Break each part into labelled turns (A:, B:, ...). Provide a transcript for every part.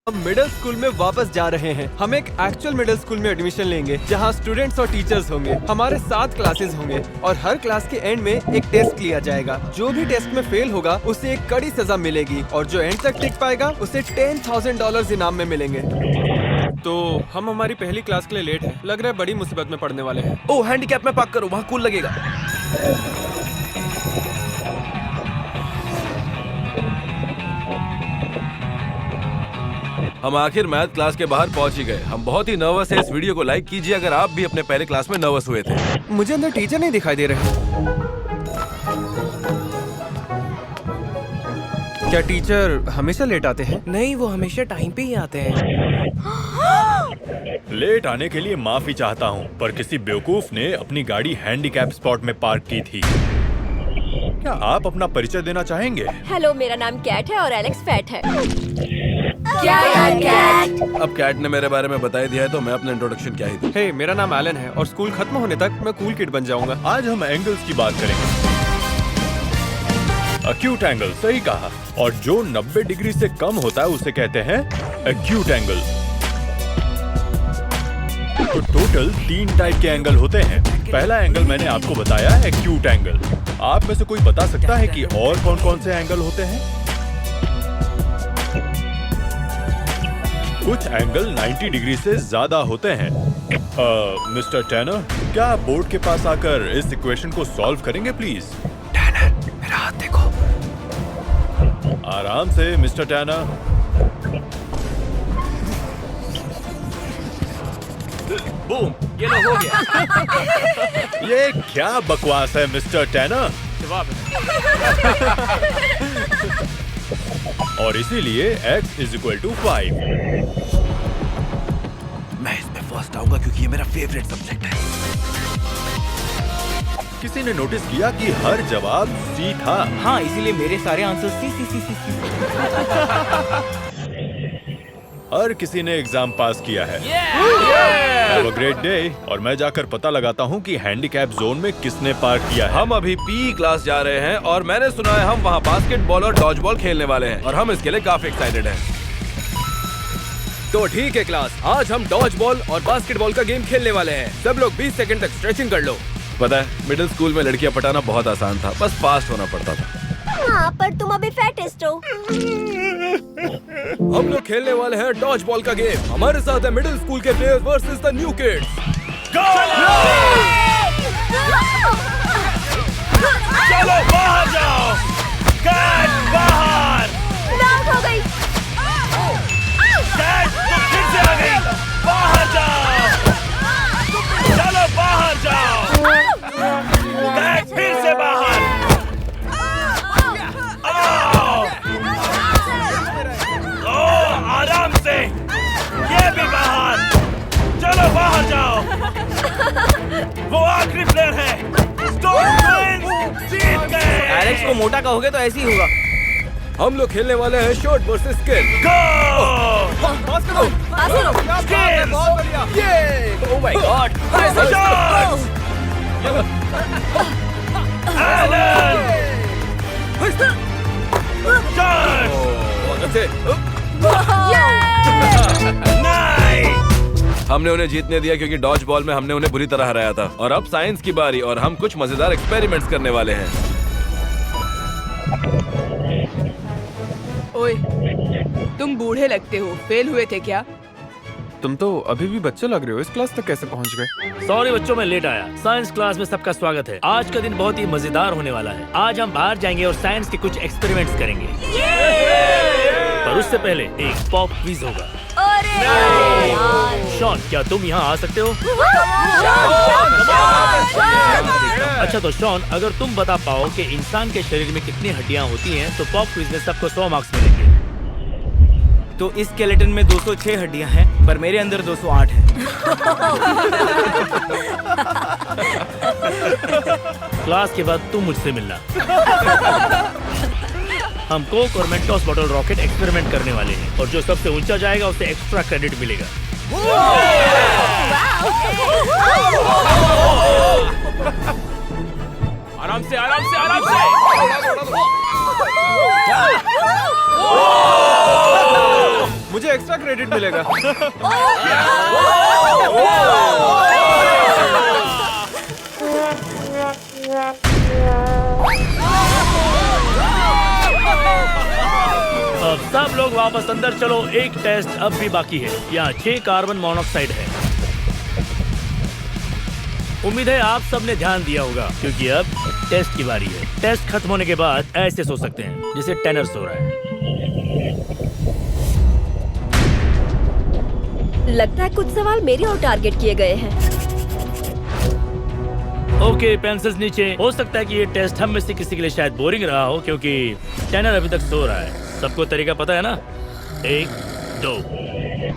A: हम middle school में वापस जा रहे हैं। हम एक एक्चुअल मिडिल स्कूल में एडमिशन लेंगे जहां स्टूडेंट्स और टीचर्स होंगे। हमारे 7 क्लासेस होंगे और हर क्लास के एंड में एक टेस्ट लिया जाएगा। जो भी टेस्ट में फेल होगा उसे एक कड़ी सजा मिलेगी और जो एंड तक टिक पाएगा उसे $10,000 इनाम में मिलेंगे। तो हम हमारी पहली क्लास के लिए लेट हैं। लग रहा है बड़ी मुसीबत में पड़ने वाले हैं।
B: ओह, हैंडीकैप में पार्क करो, वहाँ कूल लगेगा। हम आखिर मैथ क्लास के बाहर पहुंच ही गए। हम बहुत ही नर्वस हैं। इस वीडियो को लाइक कीजिए अगर आप भी अपने पहले क्लास में नर्वस हुए थे।
A: मुझे अंदर टीचर नहीं दिखाई दे रहे। क्या टीचर हमेशा लेट आते हैं?
C: नहीं, वो हमेशा टाइम पे ही आते हैं।
D: लेट आने के लिए माफी चाहता हूँ, पर किसी बेवकूफ ने अपनी गाड़ी हैंडीकैप स्पॉट में पार्क की थी। क्या आप अपना परिचय देना चाहेंगे?
E: हेलो, मेरा नाम कैट है और एलेक्स फैट है।
F: क्या यार कैट?
B: अब कैट ने मेरे बारे में बता दिया है तो मैं अपना इंट्रोडक्शन क्या ही दूं।
A: हे, मेरा नाम एलन है और स्कूल खत्म होने तक मैं कूल किड बन जाऊंगा।
D: आज हम एंगल्स की बात करेंगे। एक्यूट एंगल, सही कहा। और जो 90 डिग्री से कम होता है उसे कहते हैं एक्यूट एंगल। तो टोटल 3 टाइप के एंगल होते हैं। पहला एंगल मैंने आपको बताया, एक्यूट एंगल। आप में से कोई बता सकता है कि और कौन कौन से एंगल होते हैं? कुछ एंगल 90 डिग्री से ज्यादा होते हैं। मिस्टर टैनर, क्या आप बोर्ड के पास आकर इस इक्वेशन को सॉल्व करेंगे प्लीज?
B: टैनर, मेरा हाथ देखो।
D: आराम से मिस्टर टैनर।
B: बूम, ये लो, हो गया।
D: ये क्या बकवास है मिस्टर टैनर?
B: जवाब
D: और इसीलिए x = 5।
B: मैं इसमें फर्स्ट आऊंगा क्योंकि ये मेरा फेवरेट सब्जेक्ट है।
D: किसी ने नोटिस किया कि हर जवाब सी था?
C: हाँ, इसीलिए मेरे सारे आंसर सी।
D: हर किसी ने एग्जाम पास किया है। Have a great day। और मैं जाकर पता लगाता हूँ कि हैंडीकैप जोन में किसने पार्क किया है।
B: हम अभी पी क्लास जा रहे हैं और मैंने सुना है हम वहाँ बास्केटबॉल और डॉज बॉल खेलने वाले हैं और हम इसके लिए काफी एक्साइटेड हैं।
A: तो ठीक है क्लास, आज हम डॉज बॉल और बास्केटबॉल का गेम खेलने वाले हैं। सब लोग 20 सेकंड तक स्ट्रेचिंग कर लो।
B: पता है, मिडिल स्कूल में लड़कियां पटाना बहुत आसान था, बस फास्ट होना पड़ता था।
E: हाँ, पर तुम अभी फैटेस्ट हो।
A: हम लोग खेलने वाले हैं डॉज बॉल का गेम। हमारे साथ है मिडिल स्कूल के players versus the new kids.
D: चलो बाहर जाओ। कैट बाहर।
E: आउट हो गई।
D: कैट तो फिर से आ गई। बाहर जाओ। चलो बाहर जाओ। कैट फिर से बाहर। आराम से। ये भी बाहर। चलो बाहर जाओ। वो आखिरी प्लेयर है। स्टोन ट्विंस जीत गए।
C: एलेक्स को मोटा कहोगे तो ऐसे ही होगा।
A: हम लोग खेलने वाले हैं शॉर्ट वर्सेस स्किल। पास करो।
D: Skills।
A: बहुत बढ़िया। ये
C: oh my God.
D: Shots। Allen। Shot। Nice।
B: हमने उन्हें जीतने दिया क्योंकि डॉज बॉल में हमने उन्हें बुरी तरह हराया था। और अब साइंस की बारी और हम कुछ मजेदार एक्सपेरिमेंट्स करने वाले हैं।
F: ओए, तुम बूढ़े लगते हो। फेल हुए थे क्या?
A: तुम तो अभी भी बच्चे लग रहे हो। इस क्लास तक कैसे पहुंच गए?
G: सॉरी बच्चों, मैं लेट आया। साइंस क्लास में सबका स्वागत है। आज का दिन बहुत ही मजेदार होने वाला है। आज हम बाहर जाएंगे और साइंस के कुछ एक्सपेरिमेंट्स करेंगे। पर उससे पहले एक पॉप क्विज होगा। शॉन, क्या तुम यहाँ आ सकते हो? अच्छा तो शॉन, अगर तुम बता पाओ कि इंसान के शरीर में कितनी हड्डियाँ होती हैं, तो पॉप क्विज में सबको 100 मार्क्स मिलेंगे।
C: तो इस स्केलेटन में 206 हड्डियां हैं, पर मेरे अंदर 208 है।
G: क्लास के बाद तुम मुझसे मिलना। हम कोक और मेंटोस बॉटल रॉकेट एक्सपेरिमेंट करने वाले हैं और जो सबसे ऊंचा जाएगा उसे एक्स्ट्रा क्रेडिट मिलेगा।
A: आराम से, आराम से, आराम से। मुझे एक्स्ट्रा क्रेडिट मिलेगा।
G: अब सब लोग वापस अंदर चलो, एक टेस्ट अब भी बाकी है। यहाँ 6 कार्बन मोनोक्साइड है। उम्मीद है आप सबने ध्यान दिया होगा क्योंकि अब टेस्ट की बारी है। टेस्ट खत्म होने के बाद ऐसे सो सकते हैं जैसे टेनर सो रहा है।
E: लगता है कुछ सवाल मेरी ओर टारगेट किए गए हैं।
G: ओके, पेंसिल्स नीचे। हो सकता है कि ये टेस्ट हम में से किसी के लिए शायद बोरिंग रहा हो क्योंकि टेनर अभी तक सो रहा है। सबको तरीका पता है ना? 1 2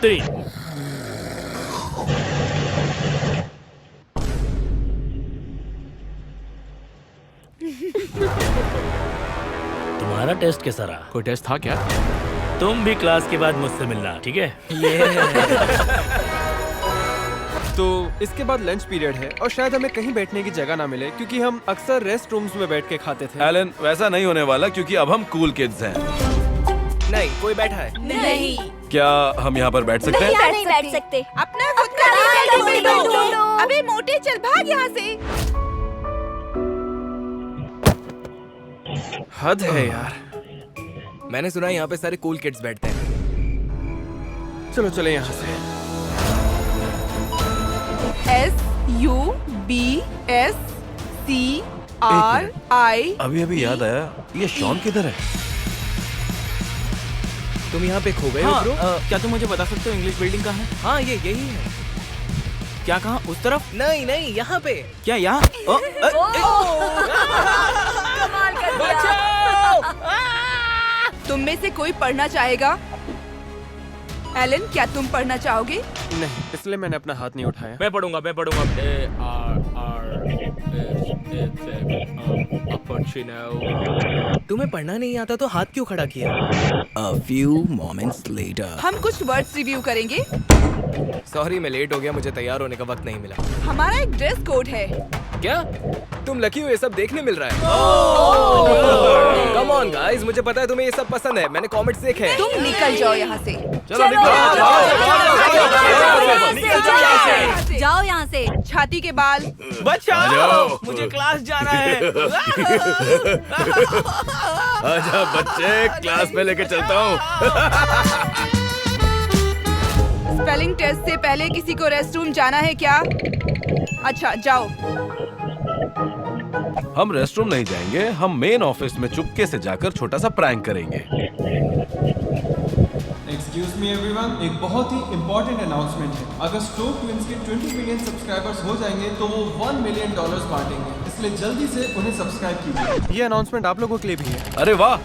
G: 3। तुम्हारा टेस्ट कैसा रहा?
B: कोई टेस्ट था क्या?
G: तुम भी क्लास के बाद मुझसे मिलना, ठीक है?
A: तो इसके बाद लंच पीरियड है और शायद हमें कहीं बैठने की जगह ना मिले क्योंकि हम अक्सर रेस्ट रूम्स में बैठ के खाते थे।
B: एलन, वैसा नहीं होने वाला क्योंकि अब हम कूल किड्स हैं।
C: नहीं, कोई बैठा है।
F: नहीं,
B: क्या हम यहाँ पर बैठ सकते हैं?
E: यहाँ नहीं बैठ सकते।
F: अपना खुद का टेबल ढूंढो। अबे मोटे, चल भाग यहाँ से।
A: हद है यार।
C: मैंने सुना है यहाँ पे सारे कूल किड्स बैठते हैं।
A: चलो चले यहाँ से।
F: SUBSCRI।
B: अभी अभी याद आया, ये शॉन किधर है?
C: तुम यहाँ पे खो गए हो ब्रो? क्या तुम मुझे बता सकते हो इंग्लिश बिल्डिंग कहाँ है? हाँ, ये यही है। क्या कहाँ? उस तरफ? नहीं नहीं, यहाँ पे। क्या यहाँ?
E: कमाल कर दिया।
F: तुम में से कोई पढ़ना चाहेगा? एलन, क्या तुम पढ़ना चाहोगे?
A: नहीं, इसलिए मैंने अपना हाथ नहीं उठाया।
C: मैं पढ़ूंगा। तुम्हें पढ़ना नहीं आता तो हाथ क्यों खड़ा किया? A few moments later.
F: हम कुछ वर्ड्स रिव्यू करेंगे।
C: सॉरी, मैं लेट हो गया, मुझे तैयार होने का वक्त नहीं मिला।
F: हमारा एक ड्रेस कोड है।
C: क्या? तुम लकी हो, ये सब देखने मिल रहा है। कम ऑन गाइस, मुझे पता है तुम्हें ये सब पसंद है। मैंने कमेंट्स देखे हैं।
F: तुम निकल जाओ यहाँ से।
C: चलो
E: जाओ यहाँ से।
F: छाती के बाल।
C: बचाओ, मुझे क्लास जाना है।
B: आजा बच्चे, क्लास में लेके चलता हूँ।
F: स्पेलिंग टेस्ट से पहले किसी को रेस्टरूम जाना है क्या? अच्छा, जाओ।
B: हम रेस्टरूम नहीं जाएंगे, हम मेन ऑफिस में चुपके से जाकर छोटा सा प्रैंक करेंगे।
A: एक्सक्यूज मी एवरीवन, एक बहुत ही इम्पोर्टेंट अनाउंसमेंट है। अगर स्टोक ट्विंस के 20 मिलियन सब्सक्राइबर्स हो जाएंगे तो वो $1 मिलियन बांटेंगे, इसलिए जल्दी से उन्हें सब्सक्राइब कीजिए। ये अनाउंसमेंट आप लोगों के लिए भी है।
B: अरे वाह,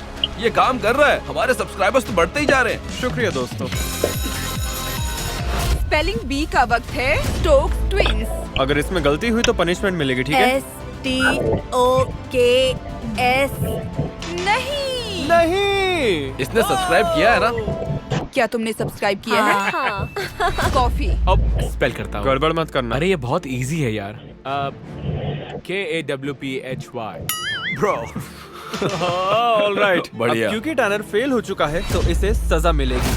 B: ये काम कर रहा है। हमारे सब्सक्राइबर्स तो बढ़ते ही जा रहे हैं।
A: शुक्रिया दोस्तों।
F: स्पेलिंग बी का वक्त है। Stoke twins.
A: अगर इसमें गलती हुई तो पनिशमेंट मिलेगी, ठीक है?
E: STOKS।
A: नहीं।
B: इसने सब्सक्राइब किया है ना?
F: क्या तुमने सब्सक्राइब किया है?
E: हाँ।
F: कॉफी।
C: अब स्पेल करता हूँ।
A: गड़बड़ मत करना।
C: अरे ये बहुत इजी है यार। KAWPHY। ब्रो।
A: ऑलराइट,
B: बढ़िया।
A: क्योंकि टैनर फेल हो चुका है तो इसे सजा मिलेगी।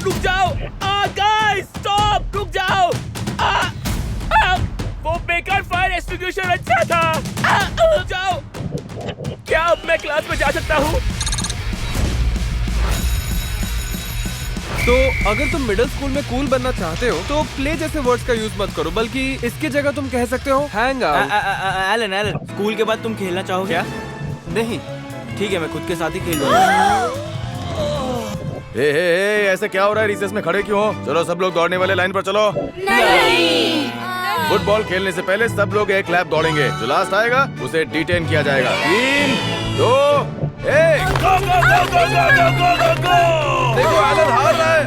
G: रुक जाओ, गाइस स्टॉप, रुक जाओ। वो बेकार फायर एक्सटिंग्विशर अच्छा था। रुक जाओ। क्या अब मैं क्लास में जा सकता हूँ?
A: तो अगर तुम मिडिल स्कूल में कूल बनना चाहते हो तो प्ले जैसे वर्ड्स का यूज मत करो, बल्कि इसकी जगह तुम कह सकते हो हैंग आउट।
C: एलन, स्कूल के बाद तुम खेलना चाहोगे?
A: क्या? नहीं।
C: ठीक है, मैं खुद के साथ ही खेलूंगा।
B: ऐसे क्या हो रहा है? रिसेस में खड़े क्यों हो? चलो सब लोग दौड़ने वाले लाइन पर चलो।
F: नहीं।
B: फुटबॉल खेलने से पहले सब लोग एक लैप दौड़ेंगे। जो लास्ट आएगा उसे डिटेन किया जाएगा। 3 2 1
D: Go, go, go, go, go, go, go, go, go!
B: देखो एलन हार रहा है।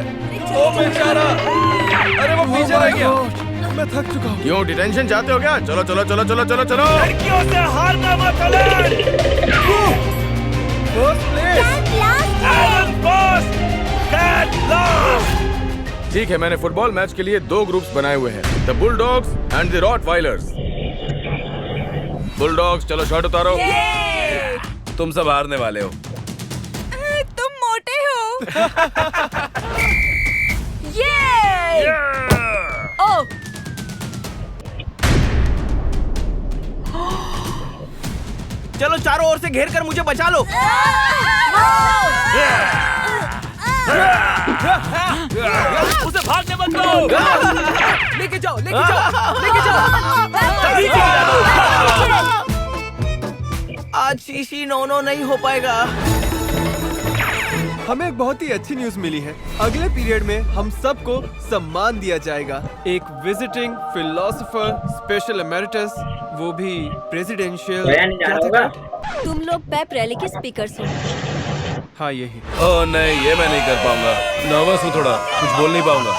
B: ओ बेचारा, अरे वो पीछे रह गया।
A: मैं थक चुका हूँ।
B: क्यों डिटेंशन चाहते हो क्या? चलो चलो चलो चलो चलो चलो।
D: लड़कियों से हारना मत Alan!
A: First place.
D: Alan first, Kat last!
B: ठीक है, मैंने फुटबॉल मैच के लिए 2 ग्रुप्स बनाए हुए हैं, the bulldogs and the Rottweilers. Bulldogs, चलो शर्ट उतारो। तुम सब हारने वाले हो।
F: ये ओ
C: चलो चारों ओर से घेर कर मुझे बचा लो।
G: उसे भागने मत दो।
C: लेके जाओ, लेके जाओ, लेके जाओ। आज शीशी नो नहीं हो पाएगा।
A: हमें एक बहुत ही अच्छी न्यूज मिली है। अगले पीरियड में हम सबको सम्मान दिया जाएगा। एक विजिटिंग फिलोसोफर, स्पेशल एमेरिटस, वो भी प्रेसिडेंशियल। क्या था?
E: तुम लोग पेप रैली के स्पीकर्स हो।
A: हाँ यही।
B: ओह नहीं, ये मैं नहीं कर पाऊंगा। नर्वस हूँ थोड़ा, कुछ बोल नहीं पाऊंगा।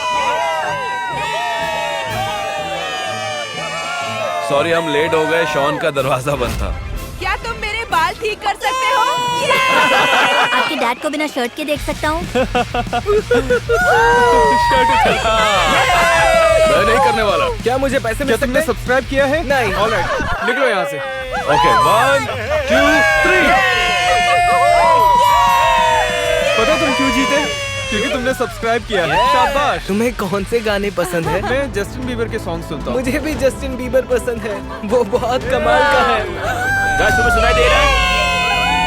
B: सॉरी, हम लेट हो गए। शॉन का दरवाजा बंद था।
F: क्या तुम मेरे बाल ठीक कर सकते हो?
E: आपके डैड को बिना शर्ट के देख सकता हूँ।
B: मैं नहीं करने वाला।
C: क्या मुझे पैसे
A: क्या
C: मिल
A: तुमने
C: सकते?
A: सब्सक्राइब किया है?
C: नहीं।
A: ऑलराइट, निकलो यहाँ से।
B: ओके, 1 2 3।
A: पता है तुम क्यों जीते? क्योंकि तुमने सब्सक्राइब किया है। शाबाश।
C: तुम्हें कौन से गाने पसंद है?
A: मैं जस्टिन बीबर के सॉन्ग सुनता हूँ।
C: मुझे भी जस्टिन बीबर पसंद है। वो बहुत कमाल का है।
G: गाइस, तुम्हें सुनाई दे रहा है?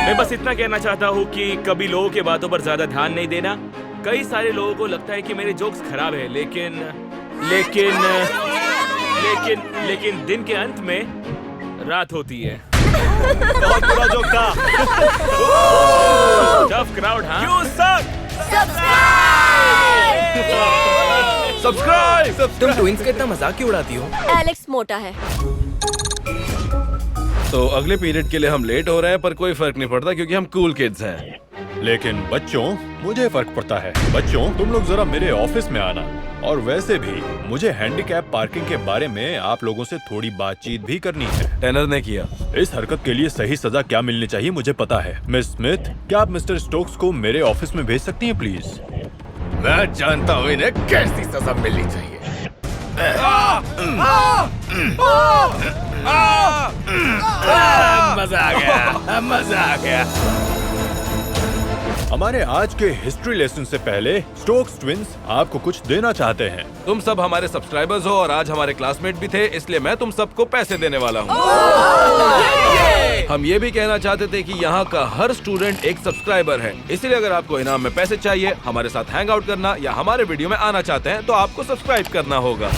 G: मैं बस इतना कहना चाहता हूँ कि कभी लोगों के बातों पर ज्यादा ध्यान नहीं देना। कई सारे लोगों को लगता है कि मेरे जोक्स खराब है, लेकिन लेकिन लेकिन लेकिन दिन के अंत में रात होती है।
D: बहुत बुरा जोक था।
G: टफ क्राउड, हाँ?
D: You suck!
B: सब्सक्राइब।
C: तुम ट्विंस का इतना मजाक क्यों उड़ाती हो?
E: एलेक्स मोटा है।
B: तो अगले पीरियड के लिए हम लेट हो रहे हैं, पर कोई फर्क नहीं पड़ता क्योंकि हम कूल किड्स हैं।
H: लेकिन बच्चों, मुझे फर्क पड़ता है। बच्चों, तुम लोग जरा मेरे ऑफिस में आना। और वैसे भी मुझे हैंडीकैप पार्किंग के बारे में आप लोगों से थोड़ी बातचीत भी करनी है।
B: टेनर ने किया।
H: इस हरकत के लिए सही सजा क्या मिलनी चाहिए मुझे पता है। मिस स्मिथ, क्या आप मिस्टर स्टोक्स को मेरे ऑफिस में भेज सकती हैं प्लीज?
B: मैं जानता हूँ इन्हें कैसी सजा मिलनी चाहिए।
G: मजा आ गया, मजा आ गया।
H: हमारे आज के हिस्ट्री लेसन से पहले स्टोक्स ट्विंस आपको कुछ देना चाहते हैं।
B: तुम सब हमारे सब्सक्राइबर्स हो और आज हमारे क्लासमेट भी थे, इसलिए मैं तुम सबको पैसे देने वाला हूँ। हम ये भी कहना चाहते थे कि यहाँ का हर स्टूडेंट एक सब्सक्राइबर है, इसलिए अगर आपको इनाम में पैसे चाहिए, हमारे साथ हैंग आउट करना या हमारे वीडियो में आना चाहते हैं तो आपको सब्सक्राइब करना होगा।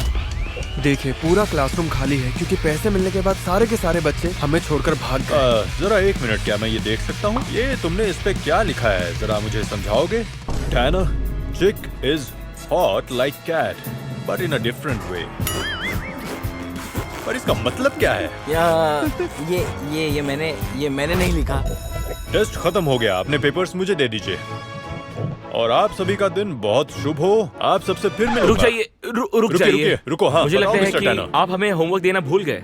A: देखिए, पूरा क्लासरूम खाली है क्योंकि पैसे मिलने के बाद सारे के सारे बच्चे हमें छोड़कर भाग गए।
H: जरा एक मिनट, क्या मैं ये देख सकता हूँ? ये तुमने इस पे क्या लिखा है, जरा मुझे समझाओगे? Tanner, chick is hot like Kat but in a different way. पर इसका मतलब क्या है?
C: ये मैंने नहीं लिखा।
H: टेस्ट खत्म हो गया, अपने पेपर्स मुझे दे दीजिए। और आप सभी का दिन बहुत शुभ हो। आप सबसे फिर मिलूंगा।
G: रुक जाइए, रुक जाइए।
H: रुको। हाँ,
G: मुझे लगता
H: बताओ,
G: है
H: मिस्टर
G: कि
H: टैनर।
G: आप हमें होमवर्क देना भूल गए।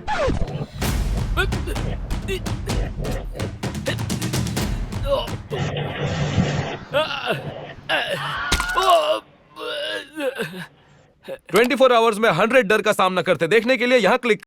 B: 24 आवर्स में 100 डर का सामना करते देखने के लिए यहाँ क्लिक